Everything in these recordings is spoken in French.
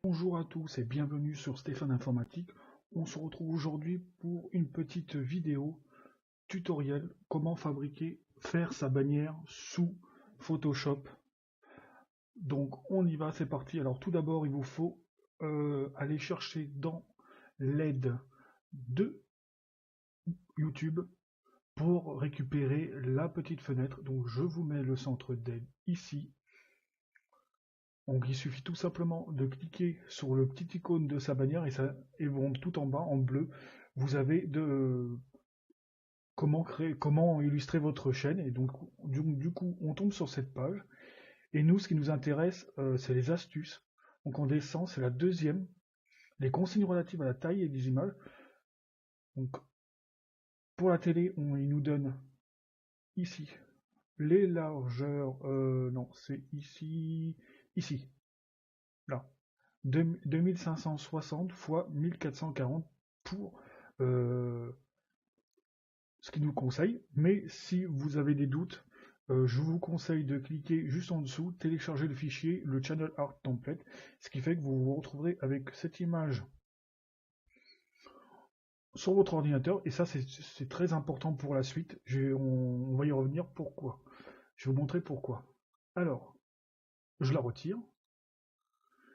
Bonjour à tous et bienvenue sur Stéphane Informatique. On se retrouve aujourd'hui pour une petite vidéo tutoriel comment faire sa bannière sous Photoshop. Donc on y va, c'est parti. Alors tout d'abord il vous faut aller chercher dans l'aide de YouTube pour récupérer la petite fenêtre. Donc je vous mets le centre d'aide ici. Donc il suffit tout simplement de cliquer sur le petit icône de sa bannière et bon, tout en bas en bleu, vous avez comment illustrer votre chaîne. Et donc du coup, on tombe sur cette page. Et nous, ce qui nous intéresse, c'est les astuces. Donc on descend, c'est la deuxième, les consignes relatives à la taille et des images. Donc pour la télé, il nous donne ici les largeurs. Non, c'est ici, là. 2560 x 1440 pour ce qu'il nous conseille. Mais si vous avez des doutes, je vous conseille de cliquer juste en dessous, télécharger le fichier, le Channel Art Template, ce qui fait que vous vous retrouverez avec cette image sur votre ordinateur. Et ça, c'est très important pour la suite. On va y revenir pourquoi. Je vais vous montrer pourquoi. Alors, je la retire.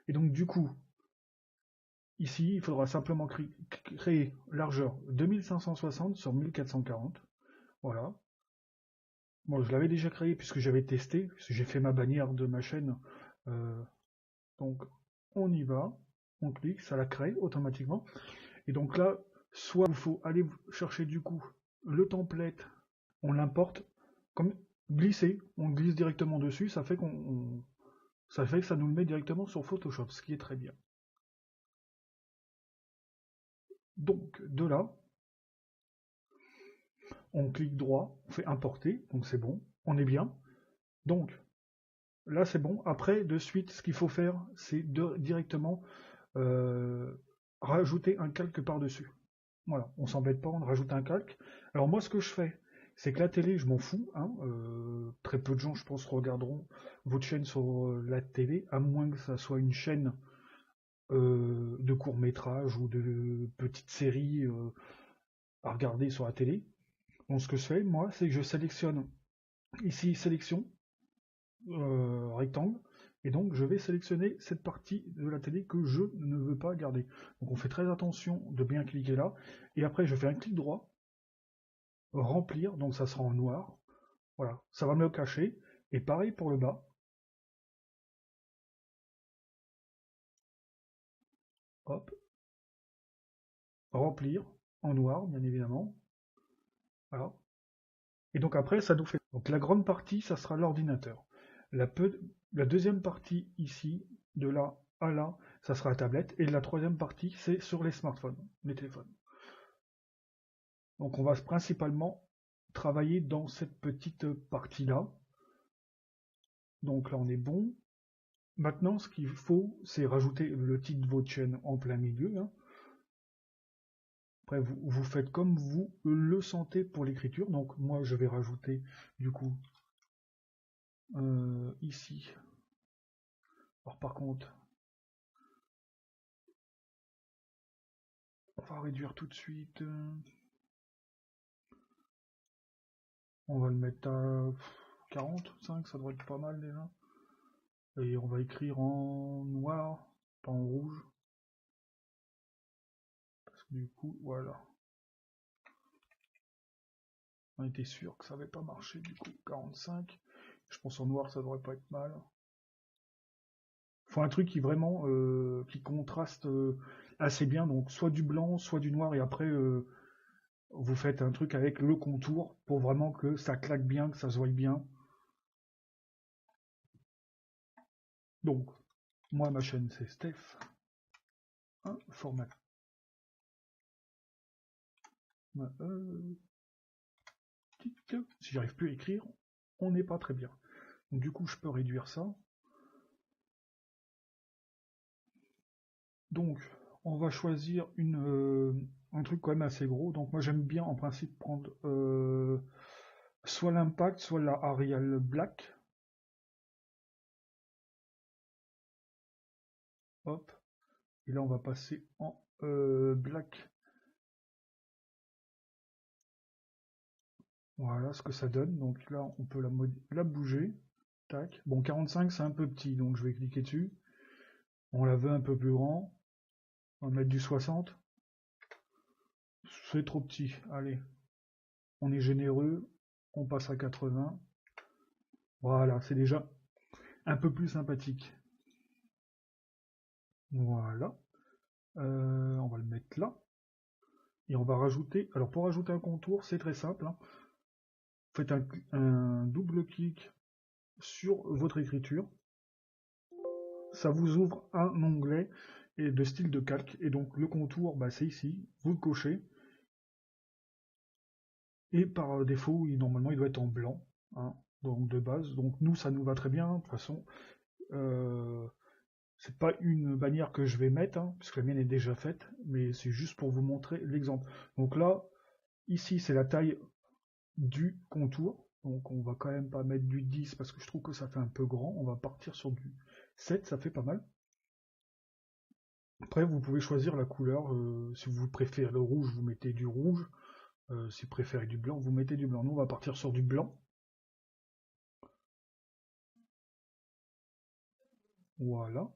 Et donc, du coup, ici, il faudra simplement créer largeur 2560 sur 1440. Voilà. Bon, je l'avais déjà créé puisque j'avais testé, puisque j'ai fait ma bannière de ma chaîne. Euh, donc, on y va, on clique, ça la crée automatiquement. Et donc là, soit il faut aller chercher du coup le template, on l'importe, comme glisser, on glisse directement dessus, ça fait que ça nous le met directement sur Photoshop, ce qui est très bien. Donc, de là, on clique droit, on fait importer, donc c'est bon, on est bien. Donc, là c'est bon. Après, de suite, ce qu'il faut faire, c'est directement rajouter un calque par-dessus. Voilà, on s'embête pas, on rajoute un calque. Alors moi, ce que je fais, c'est que la télé, je m'en fous. Hein, très peu de gens, je pense, regarderont votre chaîne sur la télé, à moins que ça soit une chaîne de court-métrage ou de petites séries à regarder sur la télé. Donc ce que je fais, moi, c'est que je sélectionne ici, sélection, rectangle, et donc je vais sélectionner cette partie de la télé que je ne veux pas garder. Donc on fait très attention de bien cliquer là, et après je fais un clic droit, remplir, donc ça sera en noir, voilà, ça va me le cacher, et pareil pour le bas, hop, remplir, en noir bien évidemment, voilà, et donc après ça nous fait, donc la grande partie ça sera l'ordinateur, la deuxième partie ici, de là à là, ça sera la tablette, et la troisième partie c'est sur les smartphones, les téléphones. Donc on va principalement travailler dans cette petite partie-là. Donc là on est bon. Maintenant ce qu'il faut, c'est rajouter le titre de votre chaîne en plein milieu. Hein. Après vous faites comme vous le sentez pour l'écriture. Donc moi je vais rajouter du coup ici. Alors par contre, on va réduire tout de suite. On va le mettre à 45, ça devrait être pas mal déjà. Et on va écrire en noir, pas en rouge. Parce que du coup, voilà. On était sûr que ça n'avait pas marché, du coup, 45. Je pense en noir, ça devrait pas être mal. Faut un truc qui vraiment qui contraste assez bien, donc soit du blanc, soit du noir, et après vous faites un truc avec le contour pour vraiment que ça claque bien, que ça se voie bien. Donc, moi ma chaîne c'est Steph. Format. Si j'arrive plus à écrire, on n'est pas très bien. Donc du coup je peux réduire ça. Donc, on va choisir un truc quand même assez gros. Donc moi j'aime bien en principe prendre soit l'impact, soit la Arial Black. Hop. Et là, on va passer en black. Voilà ce que ça donne. Donc là, on peut la bouger. Tac. Bon, 45, c'est un peu petit, donc je vais cliquer dessus. On la veut un peu plus grand. On va mettre du 60. C'est trop petit. Allez. On est généreux. On passe à 80. Voilà, c'est déjà un peu plus sympathique. Voilà. On va le mettre là. Et on va rajouter. Alors, pour rajouter un contour, c'est très simple, hein. Faites un double clic sur votre écriture. Ça vous ouvre un onglet de style de calque. Et donc, le contour, bah, c'est ici. Vous le cochez. Et par défaut, normalement, il doit être en blanc, hein, donc de base. Donc nous, ça nous va très bien. De toute façon, c'est pas une bannière que je vais mettre, hein, puisque la mienne est déjà faite, mais c'est juste pour vous montrer l'exemple. Donc là, ici, c'est la taille du contour. Donc on va quand même pas mettre du 10 parce que je trouve que ça fait un peu grand. On va partir sur du 7, ça fait pas mal. Après, vous pouvez choisir la couleur. Si vous préférez le rouge, vous mettez du rouge. Si vous préférez du blanc, vous mettez du blanc. Nous, on va partir sur du blanc. Voilà.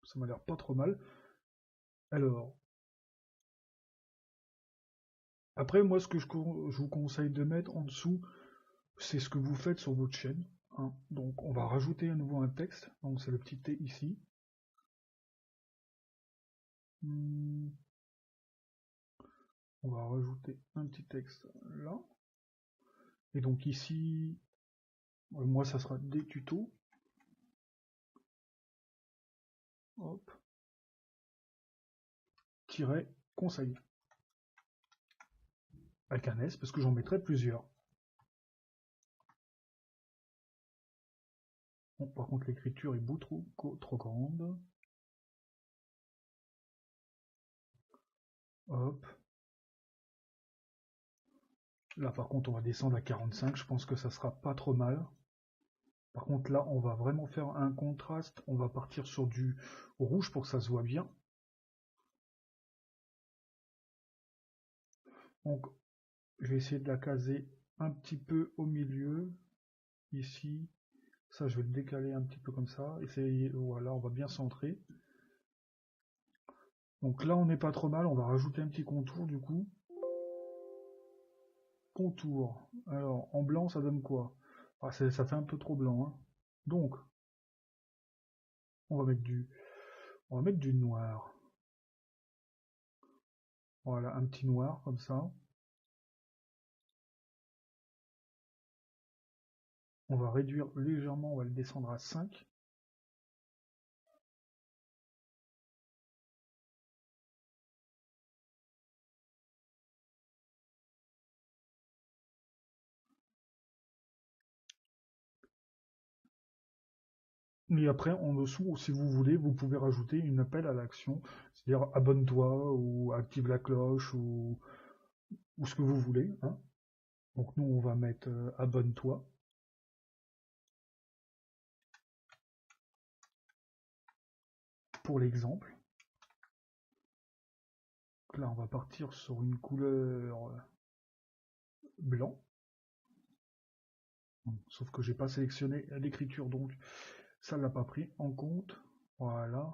Ça m'a l'air pas trop mal. Alors, après, moi, ce que je vous conseille de mettre en dessous, c'est ce que vous faites sur votre chaîne, hein. Donc, on va rajouter à nouveau un texte. Donc, c'est le petit T ici. On va rajouter un petit texte là. Et donc ici, moi, ça sera des tutos. Hop. Tiret conseil. Avec un S, parce que j'en mettrai plusieurs. Bon, par contre, l'écriture est beaucoup trop grande. Hop. Là, par contre, on va descendre à 45. Je pense que ça sera pas trop mal. Par contre, là, on va vraiment faire un contraste. On va partir sur du rouge pour que ça se voit bien. Donc, je vais essayer de la caser un petit peu au milieu. Ici. Ça, je vais le décaler un petit peu comme ça. Essayer, voilà, on va bien centrer. Donc là, on n'est pas trop mal. On va rajouter un petit contour, du coup. Contour. Alors, en blanc, ça donne quoi? Ah, ça fait un peu trop blanc, hein. Donc, on va mettre du noir. Voilà, un petit noir, comme ça. On va réduire légèrement, on va le descendre à 5. Et après, en dessous, si vous voulez, vous pouvez rajouter une appel à l'action, c'est-à-dire abonne-toi ou active la cloche ou ce que vous voulez, hein. Donc nous, on va mettre abonne-toi. Pour l'exemple. Là, on va partir sur une couleur blanc. Sauf que j'ai pas sélectionné l'écriture, donc ça ne l'a pas pris en compte. Voilà.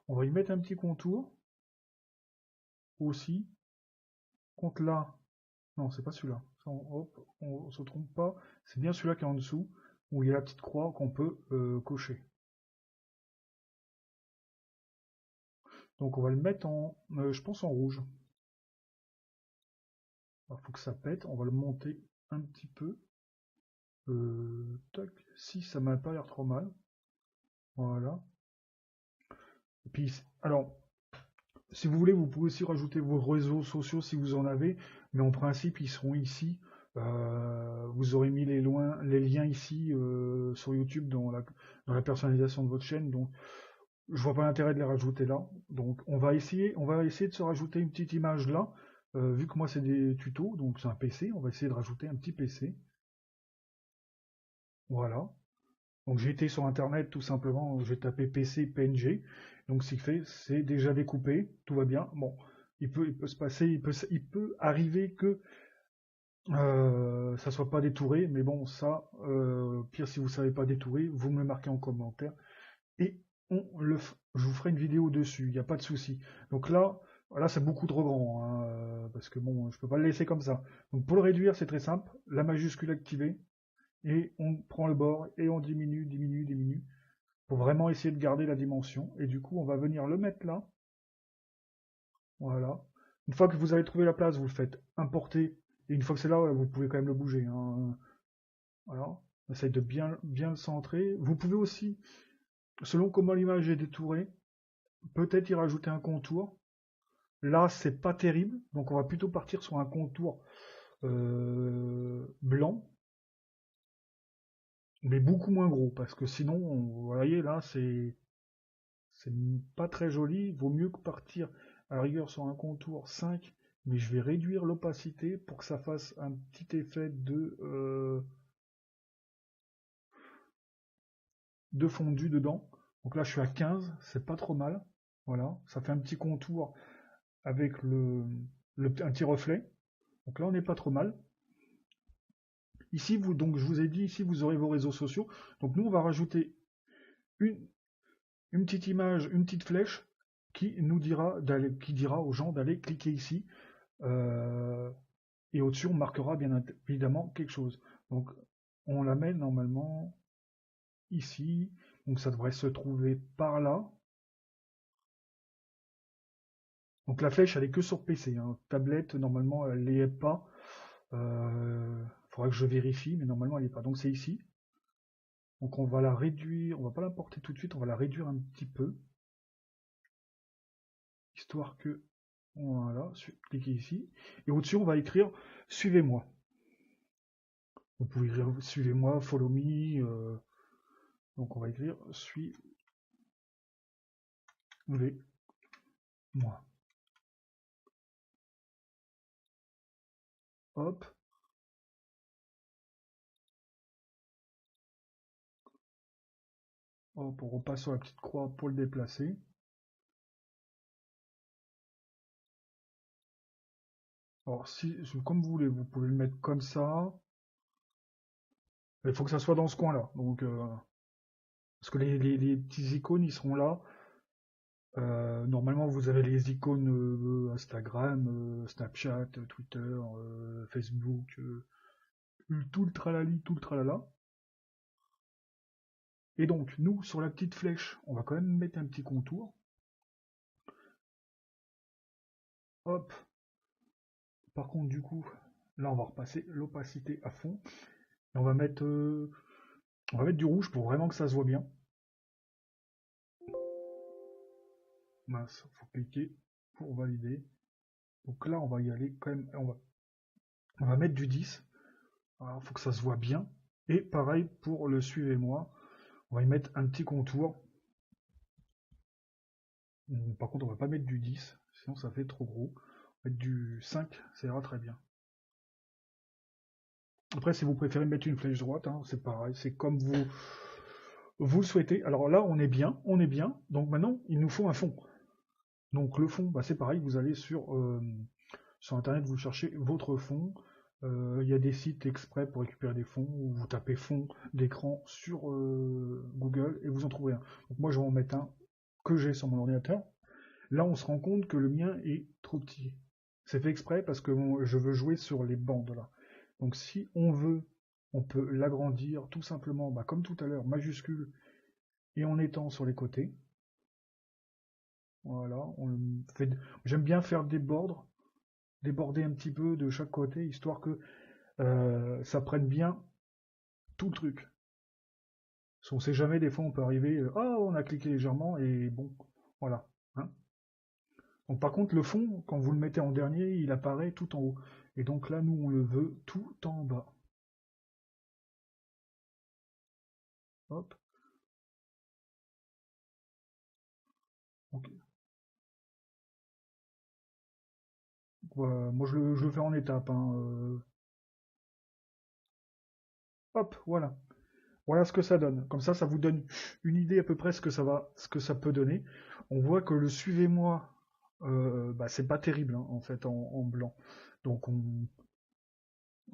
On va y mettre un petit contour aussi. Contre là, non, c'est pas celui-là. Hop, on se trompe pas. C'est bien celui-là qui est en dessous, où il y a la petite croix qu'on peut cocher. Donc on va le mettre en, je pense en rouge. Il faut que ça pète. On va le monter un petit peu. Tac. Si ça m'a pas l'air trop mal. Voilà. Et puis, alors, si vous voulez, vous pouvez aussi rajouter vos réseaux sociaux si vous en avez, mais en principe, ils seront ici. Vous aurez mis les liens ici sur YouTube dans la personnalisation de votre chaîne. Donc, je vois pas l'intérêt de les rajouter là. Donc on va essayer de se rajouter une petite image là. Vu que moi c'est des tutos, donc c'est un PC, on va essayer de rajouter un petit PC. Voilà. Donc j'ai été sur internet tout simplement, j'ai tapé PC PNG. Donc ce qui fait, c'est déjà découpé, tout va bien. Bon, il peut se passer, il peut arriver que ça soit pas détouré, mais bon, ça, pire si vous savez pas détourer, vous me le marquez en commentaire et je vous ferai une vidéo dessus, il n'y a pas de souci. Donc là c'est beaucoup trop grand, hein, parce que bon, je peux pas le laisser comme ça. Donc pour le réduire, c'est très simple, la majuscule activée, et on prend le bord et on diminue, diminue, diminue, pour vraiment essayer de garder la dimension. Et du coup, on va venir le mettre là, voilà. Une fois que vous avez trouvé la place, vous le faites importer, et une fois que c'est là, vous pouvez quand même le bouger, hein. Voilà. On essaye de bien, bien le centrer. Vous pouvez aussi, selon comment l'image est détourée, peut-être y rajouter un contour. Là, c'est pas terrible, donc on va plutôt partir sur un contour blanc, mais beaucoup moins gros, parce que sinon, vous voyez, là, c'est pas très joli. Vaut mieux que partir à la rigueur sur un contour 5, mais je vais réduire l'opacité pour que ça fasse un petit effet de fondu dedans. Donc là, je suis à 15, c'est pas trop mal. Voilà, ça fait un petit contour avec un petit reflet. Donc là, on n'est pas trop mal. Ici, donc je vous ai dit, ici, vous aurez vos réseaux sociaux. Donc nous, on va rajouter une, une petite image, une petite flèche qui dira aux gens d'aller cliquer ici. Euh, et au-dessus, on marquera bien évidemment quelque chose. Donc, on la met normalement ici. Donc, ça devrait se trouver par là. Donc, la flèche, elle est que sur PC, hein. Tablette, normalement, elle n'y est pas. Faudra que je vérifie, mais normalement, elle n'est pas. Donc, c'est ici. Donc, on va la réduire. On va pas l'importer tout de suite. On va la réduire un petit peu. Histoire que... Voilà, cliquez ici. Et au-dessus, on va écrire Suivez-moi. Vous pouvez écrire Suivez-moi, Follow me. Donc, on va écrire Suivez-moi. Hop. Hop, on repasse sur la petite croix pour le déplacer. Alors, comme vous voulez, vous pouvez le mettre comme ça. Il faut que ça soit dans ce coin-là. Donc, parce que les petits icônes, ils seront là. Normalement, vous avez les icônes Instagram, Snapchat, Twitter, Facebook, tout le tralali, tout le tralala. Et donc, nous, sur la petite flèche, on va quand même mettre un petit contour. Hop. Par contre, du coup, là, on va repasser l'opacité à fond. Et on va mettre du rouge pour vraiment que ça se voit bien. Mince, faut cliquer pour valider. Donc là, on va y aller quand même. On va mettre du 10. Il faut que ça se voit bien. Et pareil pour le suivez-moi. On va y mettre un petit contour. Par contre, on va pas mettre du 10, sinon ça fait trop gros. On va mettre du 5, ça ira très bien. Après, si vous préférez mettre une flèche droite, hein, c'est pareil, c'est comme vous le souhaitez. Alors là, on est bien, on est bien. Donc maintenant, il nous faut un fond. Donc le fond, bah, c'est pareil, vous allez sur internet, vous cherchez votre fond. Il y a des sites exprès pour récupérer des fonds, où vous tapez fond d'écran sur Google et vous en trouvez un. Donc moi, je vais en mettre un que j'ai sur mon ordinateur. Là, on se rend compte que le mien est trop petit. C'est fait exprès parce que je veux jouer sur les bandes là. Donc si on veut, on peut l'agrandir tout simplement, bah, comme tout à l'heure, majuscule, et en étant sur les côtés. Voilà, j'aime bien faire déborder un petit peu de chaque côté, histoire que ça prenne bien tout le truc. Parce qu'on sait jamais, des fois on peut arriver, on a cliqué légèrement et bon, voilà. Hein. Donc par contre le fond, quand vous le mettez en dernier, il apparaît tout en haut. Et donc là, nous on le veut tout en bas. Hop. Moi je le fais en étapes, hein, hop, voilà. Voilà ce que ça donne. Comme ça vous donne une idée à peu près ce que ça peut donner. On voit que le suivez-moi, bah, c'est pas terrible hein, en fait en blanc. Donc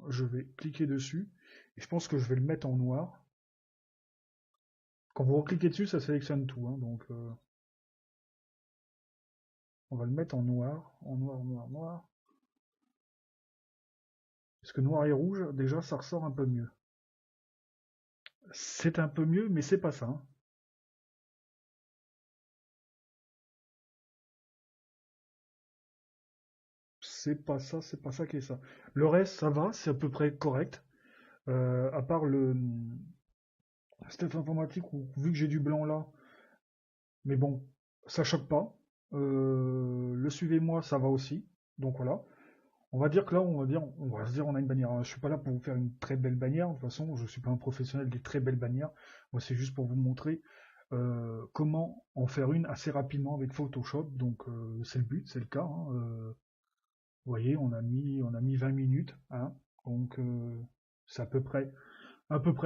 je vais cliquer dessus et je pense que je vais le mettre en noir. Quand vous recliquez dessus, ça sélectionne tout. Hein, donc on va le mettre en noir, noir. Parce que noir et rouge, déjà, ça ressort un peu mieux. C'est un peu mieux, mais c'est pas ça. Hein. C'est pas ça qui est ça. Le reste, ça va, c'est à peu près correct. À part le stuff informatique, où, vu que j'ai du blanc là, mais bon, ça choque pas. Le suivez-moi, ça va aussi. Donc voilà. On va dire que là, on va se dire, on a une bannière. Alors, je suis pas là pour vous faire une très belle bannière. De toute façon, je suis pas un professionnel des très belles bannières. Moi, c'est juste pour vous montrer comment en faire une assez rapidement avec Photoshop. Donc, c'est le but, c'est le cas. Hein. Vous voyez, on a mis 20 minutes. Hein. Donc, c'est à peu près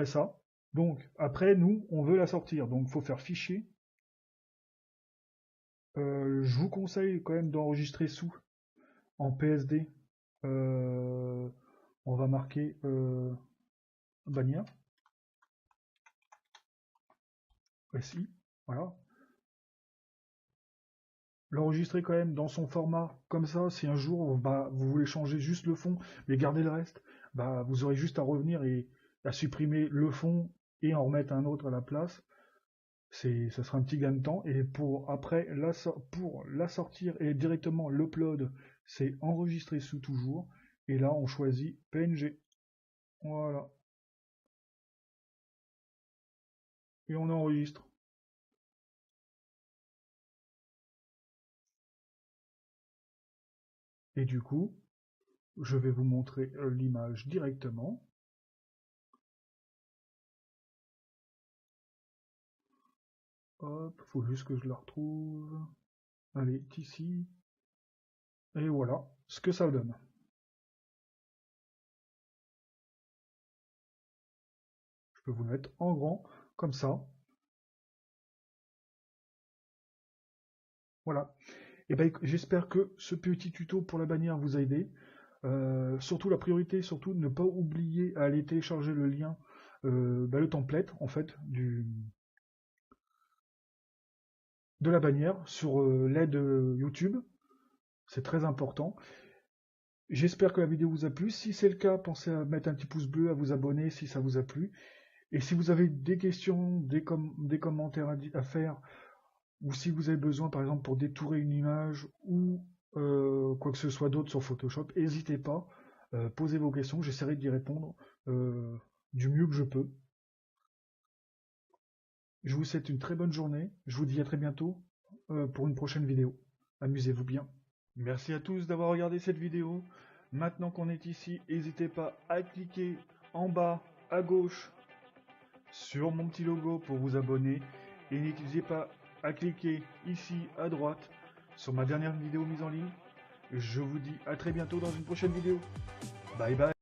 ça. Donc, après, nous, on veut la sortir. Donc, il faut faire fichier. Je vous conseille quand même d'enregistrer sous en PSD. Euh, on va marquer bannière. Ici, voilà. L'enregistrer quand même dans son format comme ça. Si un jour bah, vous voulez changer juste le fond, mais garder le reste, bah, vous aurez juste à revenir et à supprimer le fond et en remettre un autre à la place. Ça sera un petit gain de temps. Et pour après pour la sortir et directement l'upload, c'est enregistrer sous toujours. Et là, on choisit PNG. Voilà. Et on enregistre. Et du coup, je vais vous montrer l'image directement. Hop, faut juste que je la retrouve. Allez, ici. Et voilà ce que ça donne. Je peux vous le mettre en grand, comme ça. Voilà. Et ben, j'espère que ce petit tuto pour la bannière vous a aidé. Surtout la priorité, surtout ne pas oublier à aller télécharger le lien, bah, le template en fait de la bannière sur l'aide YouTube. C'est très important. J'espère que la vidéo vous a plu. Si c'est le cas, pensez à mettre un petit pouce bleu, à vous abonner si ça vous a plu. Et si vous avez des questions, des commentaires à faire, ou si vous avez besoin, par exemple, pour détourer une image ou quoi que ce soit d'autre sur Photoshop, n'hésitez pas, posez vos questions, j'essaierai d'y répondre du mieux que je peux. Je vous souhaite une très bonne journée, je vous dis à très bientôt pour une prochaine vidéo. Amusez-vous bien. Merci à tous d'avoir regardé cette vidéo. Maintenant qu'on est ici, n'hésitez pas à cliquer en bas à gauche sur mon petit logo pour vous abonner et n'hésitez pas à cliquer ici à droite sur ma dernière vidéo mise en ligne. Je vous dis à très bientôt dans une prochaine vidéo. Bye bye.